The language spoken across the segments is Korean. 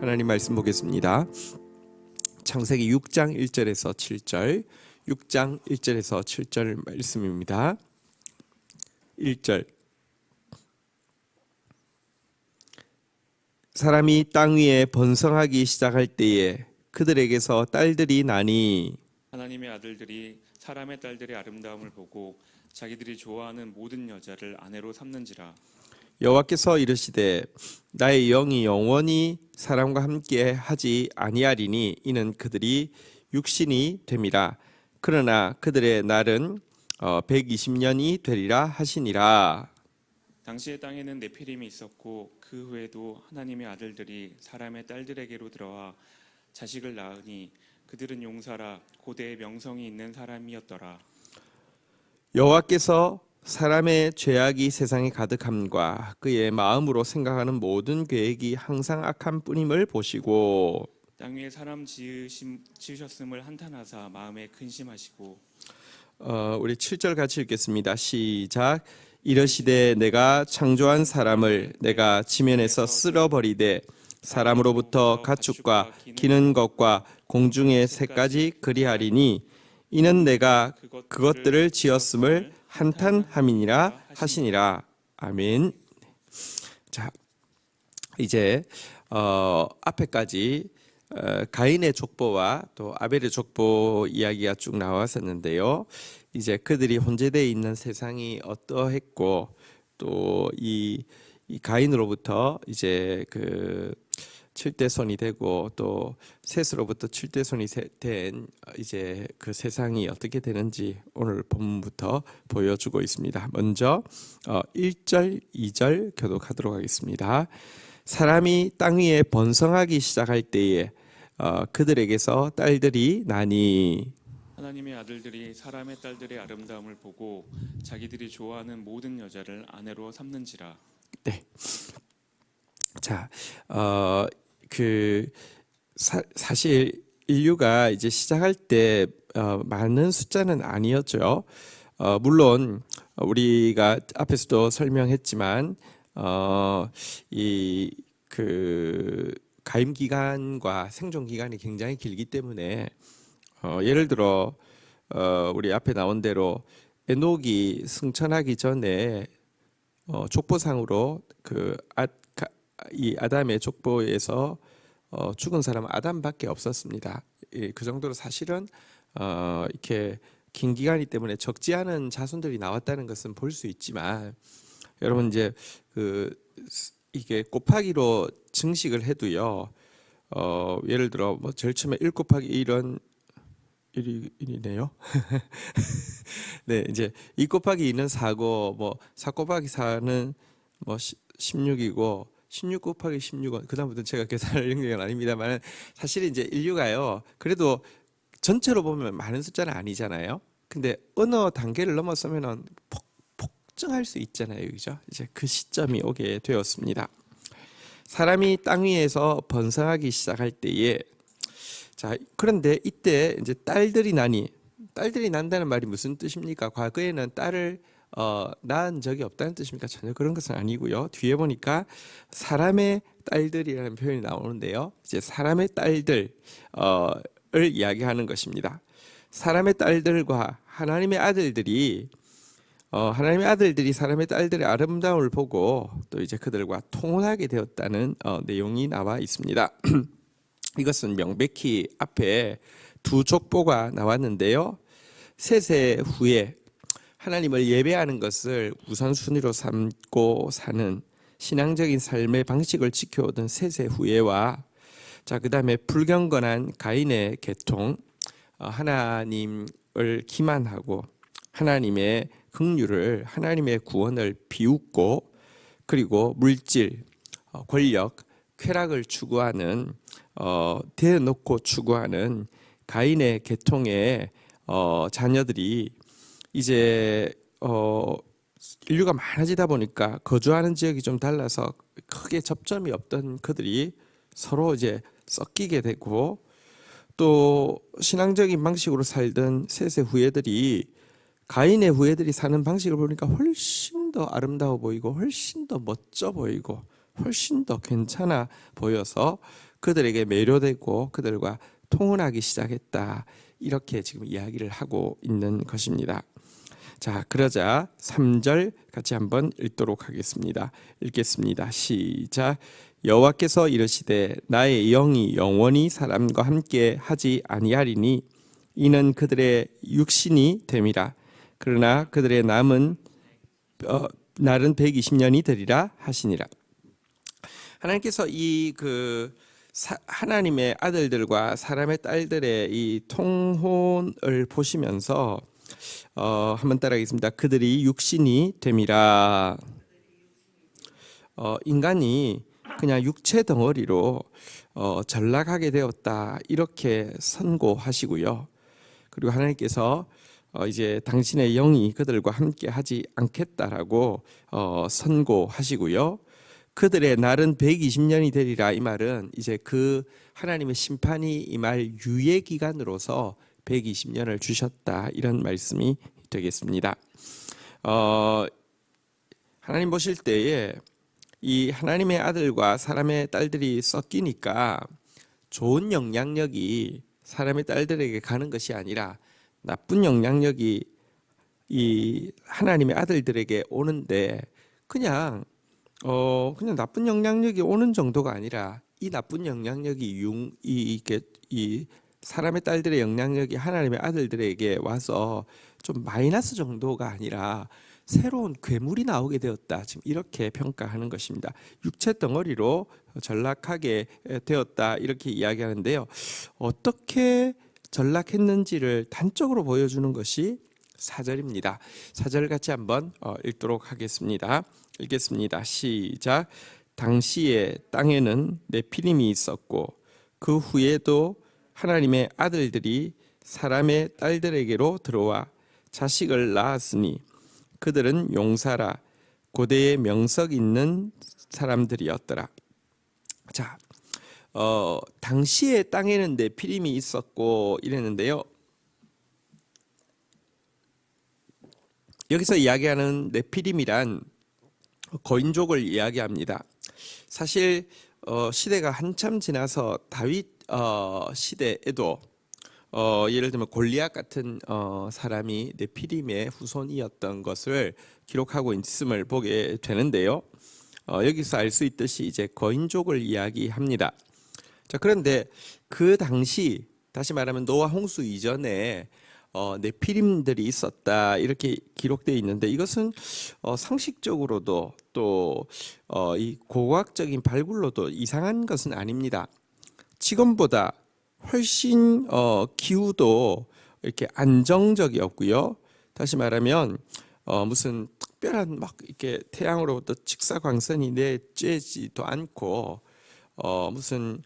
하나님 말씀 보겠습니다. 창세기 6장 1절에서 7절, 6장 1절에서 7절 말씀입니다. 1절. 사람이 땅 위에 번성하기 시작할 때에 그들에게서 딸들이 나니 하나님의 아들들이 사람의 딸들의 아름다움을 보고 자기들이 좋아하는 모든 여자를 아내로 삼는지라. 여호와께서 이르시되 나의 영이 영원히 사람과 함께 하지 아니하리니 이는 그들이 육신이 됨이라. 그러나 그들의 날은 120년이 되리라 하시니라. 당시의 땅에는 네피림이 있었고 그 후에도 하나님의 아들들이 사람의 딸들에게로 들어와 자식을 낳으니 그들은 용사라 고대의 명성이 있는 사람이었더라. 여호와께서 사람의 죄악이 세상에 가득함과 그의 마음으로 생각하는 모든 계획이 항상 악한 뿐임을 보시고 땅 위에 사람 지으셨음을 한탄하사 마음에 근심하시고. 우리 7절 같이 읽겠습니다. 시작. 이르시되 내가 창조한 사람을 내가 지면에서 쓸어버리되 사람으로부터 가축과 기는 것과 공중의 새까지 그리하리니 이는 내가 그것들을 지었음을 한탄함이니라 하시니라. 아멘. 자, 이제 앞에까지 가인의 족보와 또 아벨의 족보 이야기가 쭉 나왔었는데요. 이제 그들이 혼재되어 있는 세상이 어떠했고 또 이 가인으로부터 이제 그 7대손이 되고 또 셋으로부터 7대손이 된 이제 그 세상이 어떻게 되는지 오늘 본문부터 보여주고 있습니다. 먼저 1절, 2절 교독하도록 하겠습니다. 사람이 땅 위에 번성하기 시작할 때에 그들에게서 딸들이 나니 하나님의 아들들이 사람의 딸들의 아름다움을 보고 자기들이 좋아하는 모든 여자를 아내로 삼는지라. 네. 자, 사실 인류가 이제 시작할 때 많은 숫자는 아니었죠. 물론 우리가 앞에서도 설명했지만 이 그 가임 기간과 생존 기간이 굉장히 길기 때문에 예를 들어 우리 앞에 나온 대로 에녹이 승천하기 전에 족보상으로 이 아담의 족보에서 죽은 사람은 아담밖에 없었습니다. 그 정도로 사실은 이렇게 긴 기간이기 때문에 적지 않은 자손들이 나왔다는 것은 볼 수 있지만 여러분 이제 이게 곱하기로 증식을 해도요. 예를 들어 뭐 제일 처음에 1 곱하기 1은 1이네요. 네, 이제 2 곱하기 2는 4고 뭐 4 곱하기 4는 뭐 16이고 16 곱하기 16은 그다음부터 제가 계산할 능력은 아닙니다만 사실 이제 인류가요. 그래도 전체로 보면 많은 숫자는 아니잖아요. 근데 어느 단계를 넘어서면은 폭증할 수 있잖아요. 그죠? 이제 그 시점이 오게 되었습니다. 사람이 땅 위에서 번성하기 시작할 때에 자, 그런데 이때 이제 딸들이 난다는 말이 무슨 뜻입니까? 과거에는 딸을 낳은 적이 없다는 뜻입니까? 전혀 그런 것은 아니고요. 뒤에 보니까 사람의 딸들이라는 표현이 나오는데요. 이제 사람의 딸들을 이야기하는 것입니다. 사람의 딸들과 하나님의 아들들이 사람의 딸들의 아름다움을 보고 또 이제 그들과 통혼하게 되었다는 내용이 나와 있습니다. 이것은 명백히 앞에 두 족보가 나왔는데요. 세세 후에 하나님을 예배하는 것을 우선순위로 삼고 사는 신앙적인 삶의 방식을 지켜오던 세세 후에와 그다음에 불경건한 가인의 계통, 하나님을 기만하고 하나님의 긍휼을 하나님의 구원을 비웃고 그리고 물질, 권력, 쾌락을 추구하는 대놓고 추구하는 가인의 계통의 자녀들이 이제 인류가 많아지다 보니까 거주하는 지역이 좀 달라서 크게 접점이 없던 그들이 서로 이제 섞이게 되고 또 신앙적인 방식으로 살던 셋의 후예들이 가인의 후예들이 사는 방식을 보니까 훨씬 더 아름다워 보이고 훨씬 더 멋져 보이고 훨씬 더 괜찮아 보여서 그들에게 매료되고 그들과 통혼하기 시작했다. 이렇게 지금 이야기를 하고 있는 것입니다. 자, 그러자 3절 같이 한번 읽도록 하겠습니다. 읽겠습니다. 시작. 여호와께서 이르시되 나의 영이 영원히 사람과 함께 하지 아니하리니 이는 그들의 육신이 됨이라. 그러나 그들의 날은 120년이 되리라 하시니라. 하나님께서 하나님의 아들들과 사람의 딸들의 이 통혼을 보시면서 한번 따라하겠습니다. 그들이 육신이 됨이라. 인간이 그냥 육체 덩어리로 전락하게 되었다 이렇게 선고하시고요. 그리고 하나님께서 이제 당신의 영이 그들과 함께 하지 않겠다라고 선고하시고요. 그들의 날은 120년이 되리라. 이 말은 이제 그 하나님의 심판이 임할 유예 기간으로서 120년을 주셨다 이런 말씀이 되겠습니다. 하나님 보실 때에 이 하나님의 아들과 사람의 딸들이 섞이니까 좋은 영향력이 사람의 딸들에게 가는 것이 아니라 나쁜 영향력이 이 하나님의 아들들에게 오는데 그냥 나쁜 영향력이 오는 정도가 아니라 이 나쁜 영향력이 이 사람의 딸들의 영향력이 하나님의 아들들에게 와서 좀 마이너스 정도가 아니라 새로운 괴물이 나오게 되었다. 지금 이렇게 평가하는 것입니다. 육체 덩어리로 전락하게 되었다. 이렇게 이야기하는데요. 어떻게 전락했는지를 단적으로 보여주는 것이 4절입니다. 4절 같이 한번 읽도록 하겠습니다. 읽겠습니다. 시작. 당시에 땅에는 네피림이 있었고 그 후에도 하나님의 아들들이 사람의 딸들에게로 들어와 자식을 낳았으니 그들은 용사라 고대의 명석 있는 사람들이었더라. 자, 당시에 땅에는 네피림이 있었고 이랬는데요. 여기서 이야기하는 네피림이란 거인족을 이야기합니다. 사실 시대가 한참 지나서 다윗 시대에도 예를 들면 골리앗 같은 사람이 네피림의 후손이었던 것을 기록하고 있음을 보게 되는데요. 여기서 알 수 있듯이 이제 거인족을 이야기합니다. 자, 그런데 그 당시 다시 말하면 노아 홍수 이전에 네피림들이 있었다 이렇게 기록되어 있는데 이것은 상식적으로도 또 이 고고학적인 발굴로도 이상한 것은 아닙니다. 지금보다 훨씬 기후도 이렇게 안정적이었고요. 다시 말하면 무슨 특별한 막 이렇게 태양으로부터 직사광선이 내쬐지도 않고 무슨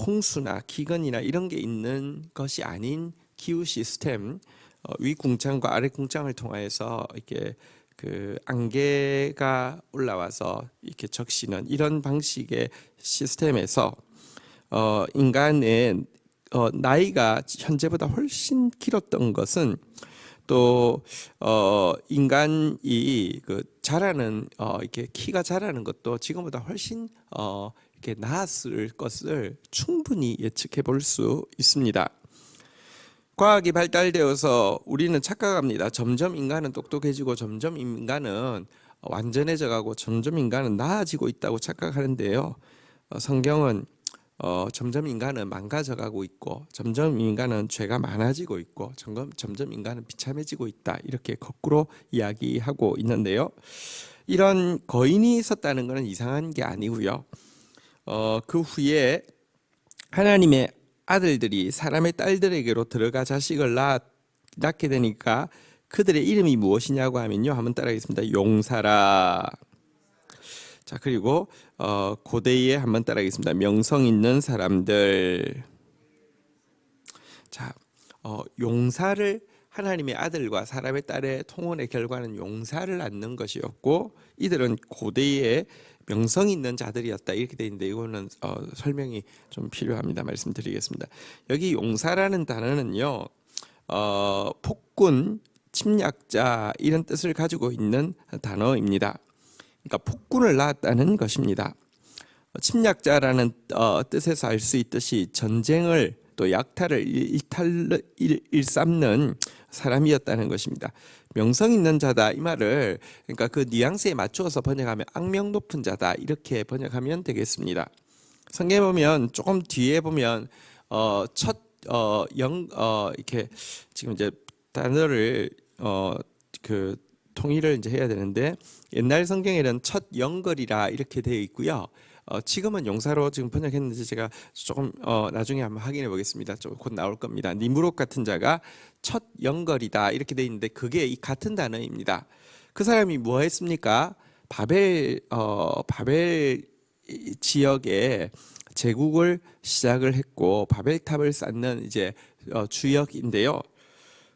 홍수나 기근이나 이런 게 있는 것이 아닌 기후 시스템, 위 궁창과 아래 궁창을 통해서 이렇게 그 안개가 올라와서 이렇게 적시는 이런 방식의 시스템에서 인간의 나이가 현재보다 훨씬 길었던 것은 또 인간이 그 자라는 이렇게 키가 자라는 것도 지금보다 훨씬 이렇게 나았을 것을 충분히 예측해 볼 수 있습니다. 과학이 발달되어서 우리는 착각합니다. 점점 인간은 똑똑해지고 점점 인간은 완전해져가고 점점 인간은 나아지고 있다고 착각하는데요. 성경은 점점 인간은 망가져가고 있고 점점 인간은 죄가 많아지고 있고 점점 인간은 비참해지고 있다 이렇게 거꾸로 이야기하고 있는데요. 이런 거인이 있었다는 것은 이상한 게 아니고요. 그 후에 하나님의 아들들이 사람의 딸들에게로 들어가 자식을 낳게 되니까 그들의 이름이 무엇이냐고 하면요. 한번 따라하겠습니다. 용사라. 자, 그리고 고대에 한번 따라하겠습니다. 명성 있는 사람들. 자, 용사를 하나님의 아들과 사람의 딸의 통혼의 결과는 용사를 낳는 것이었고 이들은 고대에 명성 있는 자들이었다 이렇게 돼 있는데 이거는 설명이 좀 필요합니다. 말씀드리겠습니다. 여기 용사라는 단어는요, 폭군, 침략자 이런 뜻을 가지고 있는 단어입니다. 그러니까 폭군을 낳았다는 것입니다. 침략자라는 뜻에서 알 수 있듯이 전쟁을 또 약탈을 일삼는 사람이었다는 것입니다. 명성 있는 자다 이 말을 그러니까 그 뉘앙스에 맞추어서 번역하면 악명 높은 자다 이렇게 번역하면 되겠습니다. 성경에 보면 조금 뒤에 보면 이렇게 지금 이제 단어를 그 통일을 이제 해야 되는데 옛날 성경에는 첫 영걸이라 이렇게 되어 있고요. 지금은 용사로 지금 번역했는데 제가 조금 나중에 한번 확인해 보겠습니다. 곧 나올 겁니다. 니무롯 같은 자가 첫 영걸이다 이렇게 되어 있는데 그게 이 같은 단어입니다. 그 사람이 뭐 했습니까? 바벨 지역에 제국을 시작을 했고 바벨탑을 쌓는 이제 주역인데요.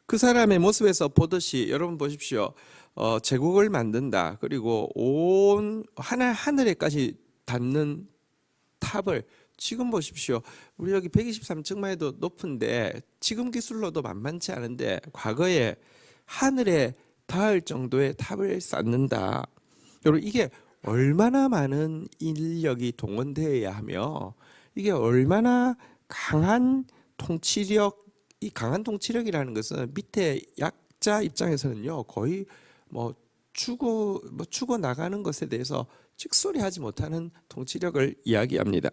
그 사람의 모습에서 보듯이 여러분 보십시오. 제국을 만든다. 그리고 온 하늘에까지 닿는 탑을 지금 보십시오. 우리 여기 123층만 해도 높은데 지금 기술로도 만만치 않은데 과거에 하늘에 닿을 정도의 탑을 쌓는다. 여러분 이게 얼마나 많은 인력이 동원되어야 하며 이게 얼마나 강한 통치력, 이 강한 통치력이라는 것은 밑에 약자 입장에서는요 거의 뭐 죽어 나가는 것에 대해서 찍소리하지 못하는 통치력을 이야기합니다.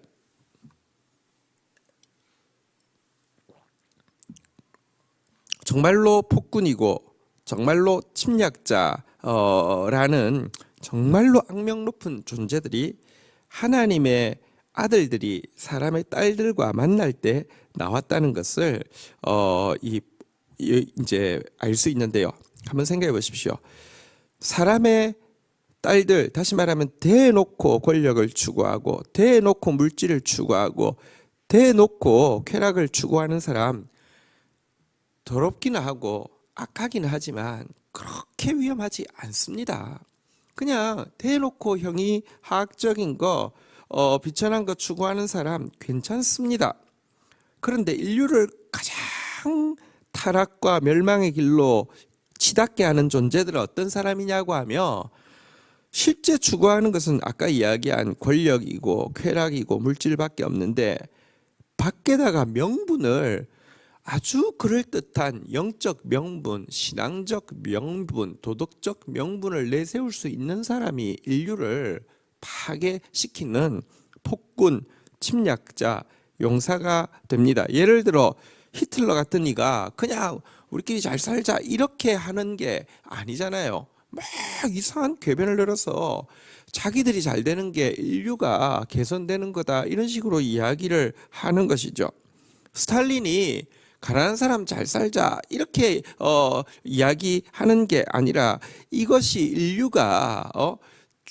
정말로 폭군이고 정말로 침략자라는 정말로 악명 높은 존재들이 하나님의 아들들이 사람의 딸들과 만날 때 나왔다는 것을 이제 알 수 있는데요. 한번 생각해 보십시오. 사람의 딸들, 다시 말하면 대놓고 권력을 추구하고 대놓고 물질을 추구하고 대놓고 쾌락을 추구하는 사람, 더럽기는 하고 악하기는 하지만 그렇게 위험하지 않습니다. 그냥 대놓고 형이 하악적인 거 비천한 거 추구하는 사람 괜찮습니다. 그런데 인류를 가장 타락과 멸망의 길로 치닫게 하는 존재들은 어떤 사람이냐고 하면 실제 추구하는 것은 아까 이야기한 권력이고 쾌락이고 물질밖에 없는데 밖에다가 명분을 아주 그럴듯한 영적 명분, 신앙적 명분, 도덕적 명분을 내세울 수 있는 사람이 인류를 파괴시키는 폭군, 침략자, 용사가 됩니다. 예를 들어 히틀러 같은 이가 그냥 우리끼리 잘 살자 이렇게 하는 게 아니잖아요. 막 이상한 궤변을 늘어서 자기들이 잘 되는 게 인류가 개선되는 거다 이런 식으로 이야기를 하는 것이죠. 스탈린이 가난한 사람 잘 살자 이렇게 이야기하는 게 아니라 이것이 인류가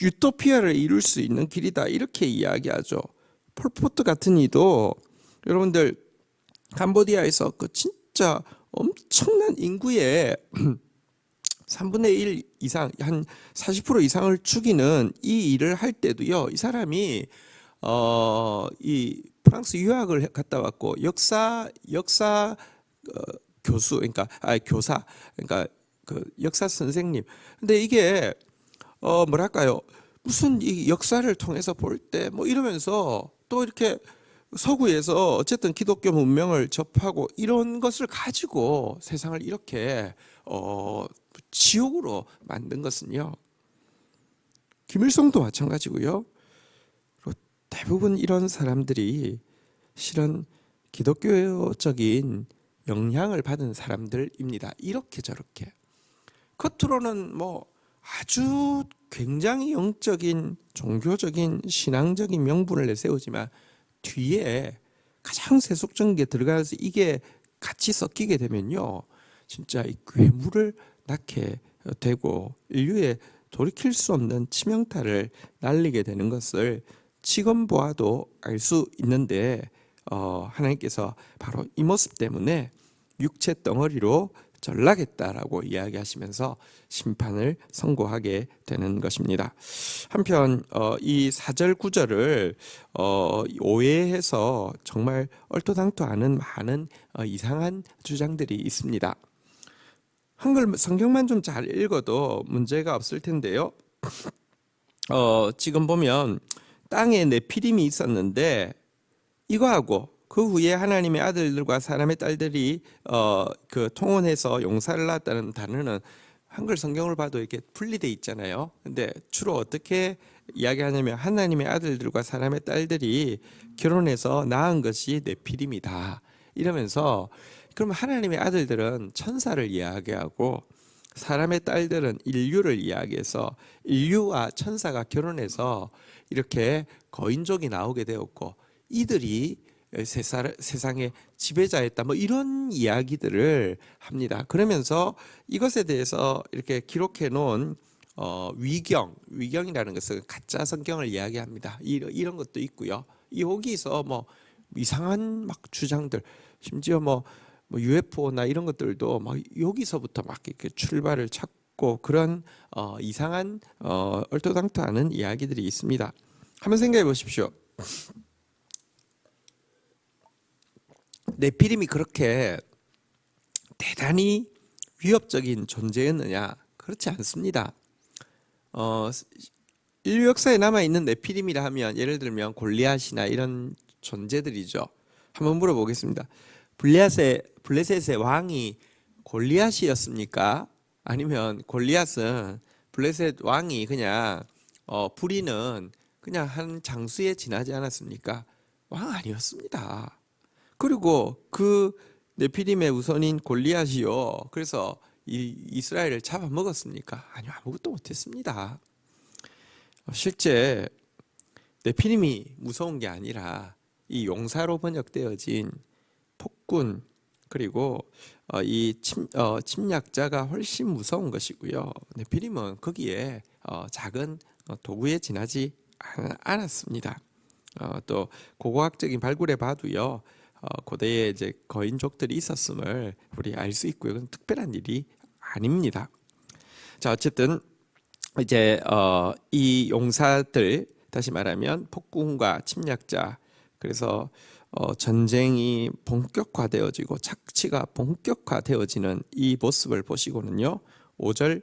유토피아를 이룰 수 있는 길이다 이렇게 이야기하죠. 폴포트 같은 이도 여러분들 캄보디아에서 그 진짜 엄청난 인구의 3분의 1 이상 한 40% 이상을 죽이는 이 일을 할 때도요. 이 사람이 이 프랑스 유학을 갔다 왔고 역사 교수 그러니까 교사 그러니까 그 역사 선생님. 근데 이게 뭐랄까요? 무슨 이 역사를 통해서 볼 때 뭐 이러면서 또 이렇게 서구에서 어쨌든 기독교 문명을 접하고 이런 것을 가지고 세상을 이렇게 지옥으로 만든 것은요. 김일성도 마찬가지고요. 대부분 이런 사람들이 실은 기독교적인 영향을 받은 사람들입니다. 이렇게 저렇게 겉으로는 뭐 아주 굉장히 영적인 종교적인 신앙적인 명분을 내세우지만 뒤에 가장 세속적인 게 들어가서 이게 같이 섞이게 되면요 진짜 이 괴물을 낳게 되고 인류에 돌이킬 수 없는 치명타를 날리게 되는 것을 지금 보아도 알 수 있는데 하나님께서 바로 이 모습 때문에 육체 덩어리로 전락했다라고 이야기하시면서 심판을 선고하게 되는 것입니다. 한편 이 4절 9절을 오해해서 정말 얼토당토하는 많은 이상한 주장들이 있습니다. 한글 성경만 좀 잘 읽어도 문제가 없을 텐데요. 지금 보면 땅에 네피림이 있었는데 이거하고 그 후에 하나님의 아들들과 사람의 딸들이 그 통혼해서 용사를 낳았다는 단어는 한글 성경을 봐도 이렇게 분리돼 있잖아요. 근데 주로 어떻게 이야기하냐면 하나님의 아들들과 사람의 딸들이 결혼해서 낳은 것이 네피림이다 이러면서, 그러면 하나님의 아들들은 천사를 이야기하고 사람의 딸들은 인류를 이야기해서 인류와 천사가 결혼해서 이렇게 거인족이 나오게 되었고 이들이 세상의 지배자였다, 뭐 이런 이야기들을 합니다. 그러면서 이것에 대해서 이렇게 기록해 놓은 위경이라는 것은 가짜 성경을 이야기합니다. 이런 것도 있고요. 여기서 뭐 이상한 막 주장들, 심지어 뭐 UFO나 이런 것들도 막 여기서부터 막 이렇게 출발을 찾고 그런 이상한 얼토당토 않은 이야기들이 있습니다. 한번 생각해 보십시오. 네피림이 그렇게 대단히 위협적인 존재였느냐? 그렇지 않습니다. 인류 역사에 남아있는 네피림이라 하면 예를 들면 골리앗이나 이런 존재들이죠. 한번 물어보겠습니다. 블레셋의 왕이 골리앗이었습니까? 아니면 골리앗은 블레셋 왕이 그냥 부리는 그냥 한 장수에 지나지 않았습니까? 왕 아니었습니다. 그리고 그 네피림의 우선인 골리앗이요, 그래서 이스라엘을 잡아먹었습니까? 아니요, 아무것도 못했습니다. 실제 네피림이 무서운 게 아니라 이 용사로 번역되어진 폭군, 그리고 이 침략자가 훨씬 무서운 것이고요. 네피림은 거기에 작은 도구에 지나지 않았습니다. 또 고고학적인 발굴에 봐도요, 고대에 이제 거인족들이 있었음을 우리 알 수 있고요. 그건 특별한 일이 아닙니다. 자, 어쨌든 이제 이 용사들, 다시 말하면 폭군과 침략자, 그래서 전쟁이 본격화되어지고 착취가 본격화되어지는 이 모습을 보시고는요, 5절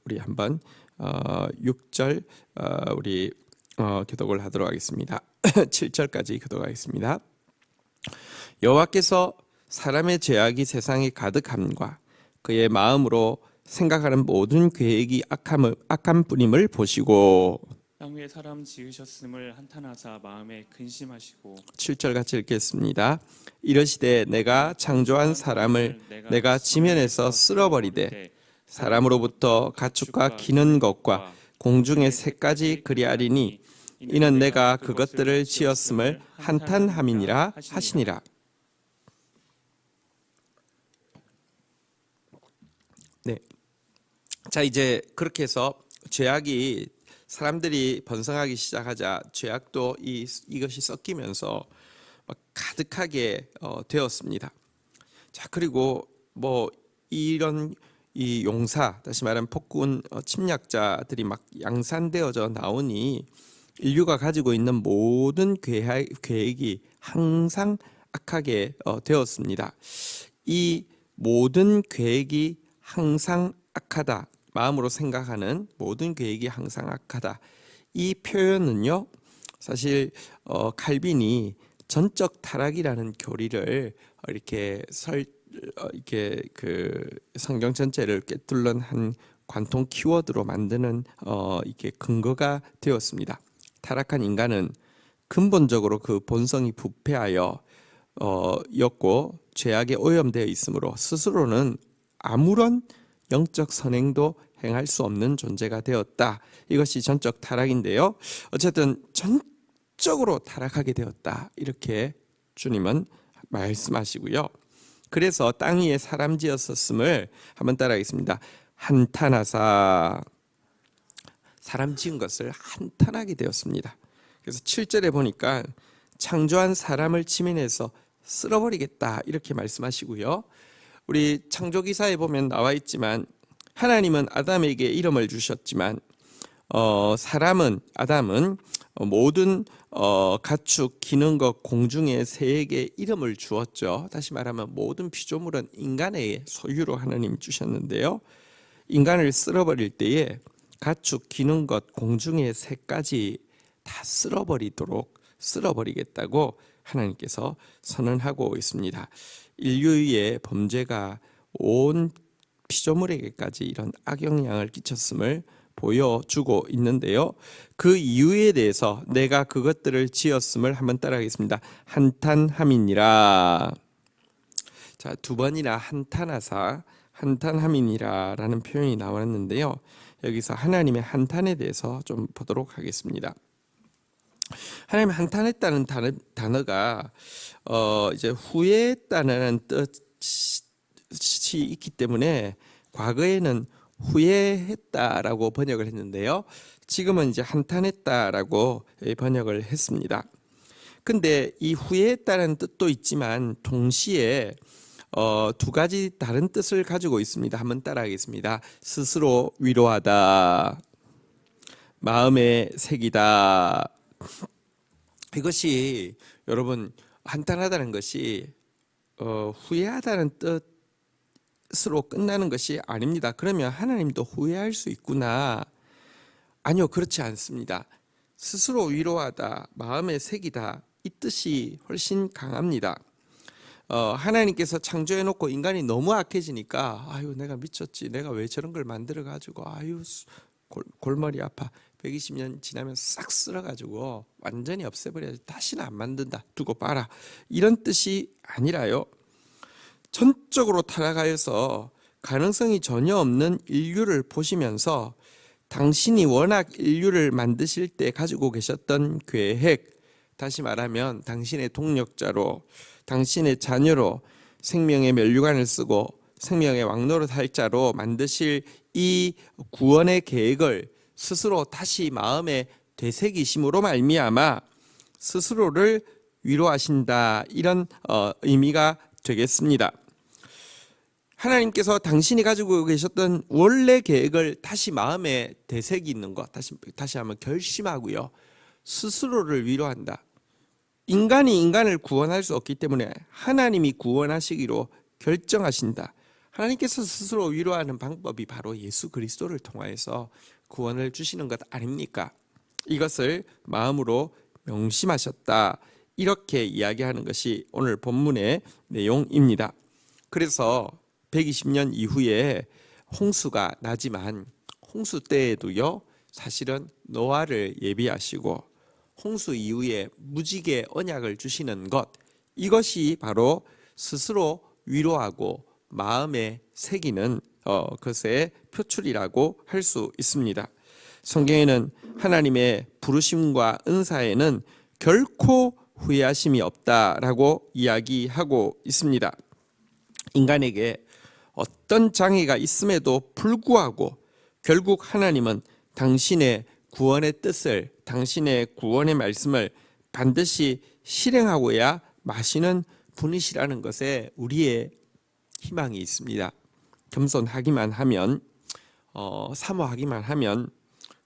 우리 한번 6절 우리 교독을 하도록 하겠습니다. 7절까지 교독하겠습니다. 여호와께서 사람의 죄악이 세상에 가득함과 그의 마음으로 생각하는 모든 계획이 악한 뿌림을 보시고, 땅 위에 사람 지으셨음을 한탄하사 마음에 근심하시고 7절 같이 읽겠습니다. 이러시되 내가 창조한 사람을 내가 지면에서 쓸어버리되 사람으로부터 가축과 기는 것과 공중의 새까지 그리하리니 이는 내가 그것들을 지었음을 한탄함이니라 하시니라. 네. 자, 이제 그렇게 해서 죄악이 사람들이 번성하기 시작하자 죄악도 이것이 섞이면서 막 가득하게 되었습니다. 자, 그리고 뭐 이런 이 용사, 다시 말하면 폭군 침략자들이 막 양산되어져 나오니 인류가 가지고 있는 모든 계획이 항상 악하게 되었습니다. 이 모든 계획이 항상 악하다, 마음으로 생각하는 모든 계획이 항상 악하다, 이 표현은요, 사실 칼빈이 전적 타락이라는 교리를 이렇게 그 성경 전체를 꿰뚫는 한 관통 키워드로 만드는 이게 근거가 되었습니다. 타락한 인간은 근본적으로 그 본성이 부패하여 였고 죄악에 오염되어 있으므로 스스로는 아무런 영적 선행도 행할 수 없는 존재가 되었다. 이것이 전적 타락인데요. 어쨌든 전적으로 타락하게 되었다, 이렇게 주님은 말씀하시고요. 그래서 땅 위에 사람 지었었음을 한번 따라하겠습니다. 한탄하사, 사람 지은 것을 한탄하게 되었습니다. 그래서 7절에 보니까 창조한 사람을 지면에서 쓸어버리겠다, 이렇게 말씀하시고요. 우리 창조기사에 보면 나와 있지만 하나님은 아담에게 이름을 주셨지만 아담은 모든 가축, 기는 것, 공중의 새에게 이름을 주었죠. 다시 말하면 모든 피조물은 인간의 소유로 하나님 주셨는데요. 인간을 쓸어버릴 때에 가축, 기는 것, 공중의 새까지 다 쓸어버리겠다고 하나님께서 선언하고 있습니다. 인류의 범죄가 온 피조물에게까지 이런 악영향을 끼쳤음을 보여주고 있는데요. 그 이유에 대해서 내가 그것들을 지었음을 한번 따라하겠습니다. 한탄함이니라. 자, 두 번이나 한탄함이니라라는 표현이 나왔는데요. 여기서 하나님의 한탄에 대해서 좀 보도록 하겠습니다. 하나님 한탄했다는 단어가 이제 후회했다는 뜻이 있기 때문에 과거에는 후회했다라고 번역을 했는데요. 지금은 이제 한탄했다라고 번역을 했습니다. 근데 이 후회했다는 뜻도 있지만 동시에 두 가지 다른 뜻을 가지고 있습니다. 한번 따라하겠습니다. 스스로 위로하다, 마음에 새기다. 이것이 여러분 한탄하다는 것이 후회하다는 뜻으로 끝나는 것이 아닙니다. 그러면 하나님도 후회할 수 있구나. 아니요, 그렇지 않습니다. 스스로 위로하다, 마음에 새기다, 이 뜻이 훨씬 강합니다. 하나님께서 창조해놓고 인간이 너무 악해지니까 아유 내가 미쳤지, 내가 왜 저런 걸 만들어가지고 아유 골머리 아파, 120년 지나면 싹 쓸어가지고 완전히 없애버려야지, 다시는 안 만든다, 두고 봐라, 이런 뜻이 아니라요. 전적으로 타락하여서 가능성이 전혀 없는 인류를 보시면서 당신이 워낙 인류를 만드실 때 가지고 계셨던 계획, 다시 말하면 당신의 동력자로, 당신의 자녀로 생명의 면류관을 쓰고 생명의 왕노릇할 자로 만드실 이 구원의 계획을 스스로 다시 마음에 되새기심으로 말미암아 스스로를 위로하신다, 이런 의미가 되겠습니다. 하나님께서 당신이 가지고 계셨던 원래 계획을 다시 마음에 되새기는 것, 다시 한번 결심하고요, 스스로를 위로한다. 인간이 인간을 구원할 수 없기 때문에 하나님이 구원하시기로 결정하신다. 하나님께서 스스로 위로하는 방법이 바로 예수 그리스도를 통하여서 구원을 주시는 것 아닙니까? 이것을 마음으로 명심하셨다, 이렇게 이야기하는 것이 오늘 본문의 내용입니다. 그래서 120년 이후에 홍수가 나지만 홍수 때에도요, 사실은 노아를 예비하시고 홍수 이후에 무지개 언약을 주시는 것, 이것이 바로 스스로 위로하고 마음에 새기는 것의 표출이라고 할 수 있습니다. 성경에는 하나님의 부르심과 은사에는 결코 후회하심이 없다라고 이야기하고 있습니다. 인간에게 어떤 장애가 있음에도 불구하고 결국 하나님은 당신의 구원의 뜻을, 당신의 구원의 말씀을 반드시 실행하고야 마시는 분이시라는 것에 우리의 희망이 있습니다. 겸손하기만 하면, 사모하기만 하면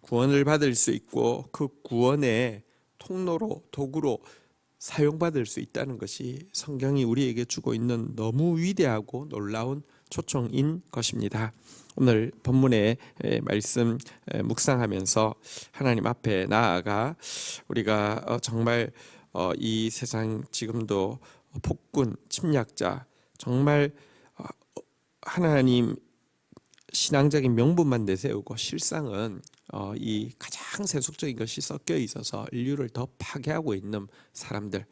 구원을 받을 수 있고 그 구원의 통로로, 도구로 사용받을 수 있다는 것이 성경이 우리에게 주고 있는 너무 위대하고 놀라운 초청인 것입니다. 오늘 본문의 말씀 묵상하면서 하나님 앞에 나아가 우리가 정말 이 세상 지금도 폭군, 침략자, 정말 하나님 신앙적인 명분만 내세우고 실상은 이 가장 세속적인 것이 섞여 있어서 인류를 더 파괴하고 있는 사람들,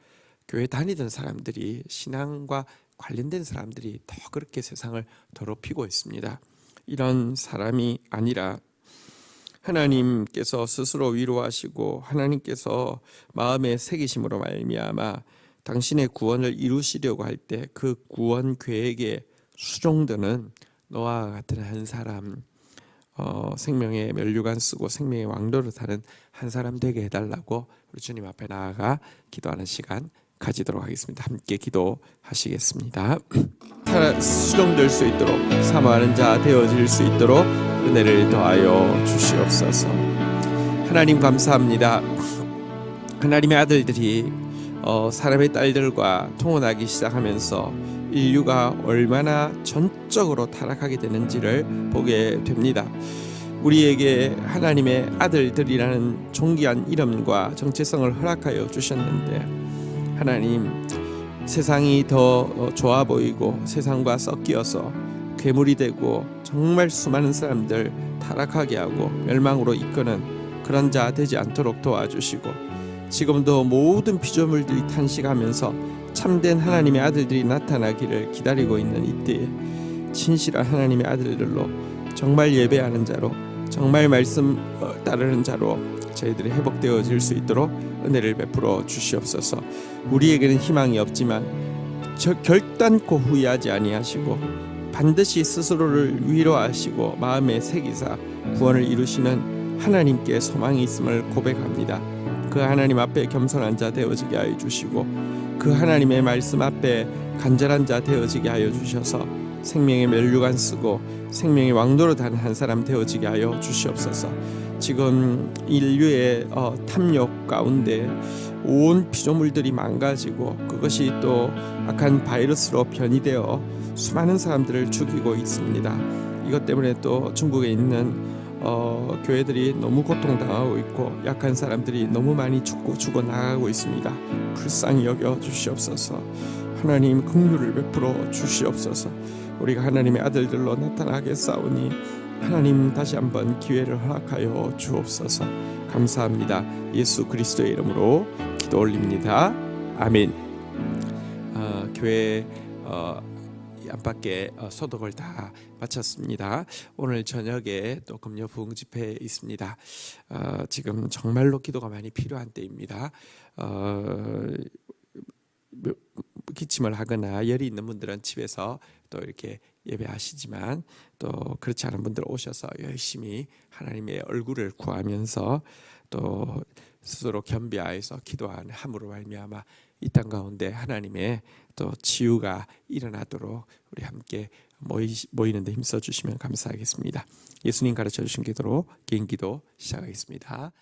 교회 다니던 사람들이, 신앙과 관련된 사람들이 더 그렇게 세상을 더럽히고 있습니다. 이런 사람이 아니라 하나님께서 스스로 위로하시고 하나님께서 마음에 새기심으로 말미암아 당신의 구원을 이루시려고 할 때 그 구원 계획에 수종드는 노아와 같은 한 사람, 생명의 면류관 쓰고 생명의 왕도를 타는 한 사람 되게 해달라고 우리 주님 앞에 나아가 기도하는 시간 가지도록 하겠습니다. 함께 기도하시겠습니다. 수종될 수 있도록, 사모하는 자 되어질 수 있도록 은혜를 더하여 주시옵소서. 하나님 감사합니다. 하나님의 아들들이 사람의 딸들과 통혼하기 시작하면서 인류가 얼마나 전적으로 타락하게 되는지를 보게 됩니다. 우리에게 하나님의 아들들이라는 존귀한 이름과 정체성을 허락하여 주셨는데 하나님, 세상이 더 좋아 보이고 세상과 섞여서 괴물이 되고 정말 수많은 사람들 타락하게 하고 멸망으로 이끄는 그런 자 되지 않도록 도와주시고, 지금도 모든 피조물들이 탄식하면서 참된 하나님의 아들들이 나타나기를 기다리고 있는 이때에 진실한 하나님의 아들들로 정말 예배하는 자로, 정말 말씀 따르는 자로 저희들이 회복되어질 수 있도록 은혜를 베풀어 주시옵소서. 우리에게는 희망이 없지만 결단코 후회하지 아니하시고 반드시 스스로를 위로하시고 마음에 새기사 구원을 이루시는 하나님께 소망이 있음을 고백합니다. 그 하나님 앞에 겸손한 자 되어지게 하여 주시고, 그 하나님의 말씀 앞에 간절한 자 되어지게 하여 주셔서 생명의 면류관 쓰고 생명의 왕도로 다는 한 사람 되어지게 하여 주시옵소서. 지금 인류의 탐욕 가운데 온 피조물들이 망가지고 그것이 또 악한 바이러스로 변이되어 수많은 사람들을 죽이고 있습니다. 이것 때문에 또 중국에 있는 교회들이 너무 고통당하고 있고 약한 사람들이 너무 많이 죽어나가고 있습니다. 불쌍히 여겨 주시옵소서. 하나님 긍휼을 베풀어 주시옵소서. 우리가 하나님의 아들들로 나타나겠사오니 하나님 다시 한번 기회를 허락하여 주옵소서. 감사합니다. 예수 그리스도의 이름으로 기도 올립니다. 아멘. 교회 안팎에 소독을 다 마쳤습니다. 오늘 저녁에 또 금요 부흥 집회 있습니다. 지금 정말로 기도가 많이 필요한 때입니다. 기침을 하거나 열이 있는 분들은 집에서 또 이렇게 예배하시지만, 또 그렇지 않은 분들 오셔서 열심히 하나님의 얼굴을 구하면서 또 스스로 겸비하여서 기도하는 함으로 말미암아 이 땅 가운데 하나님의 또 치유가 일어나도록 우리 함께 모이는 데 힘써 주시면 감사하겠습니다. 예수님 가르쳐 주신 기도로 개인 기도 시작하겠습니다.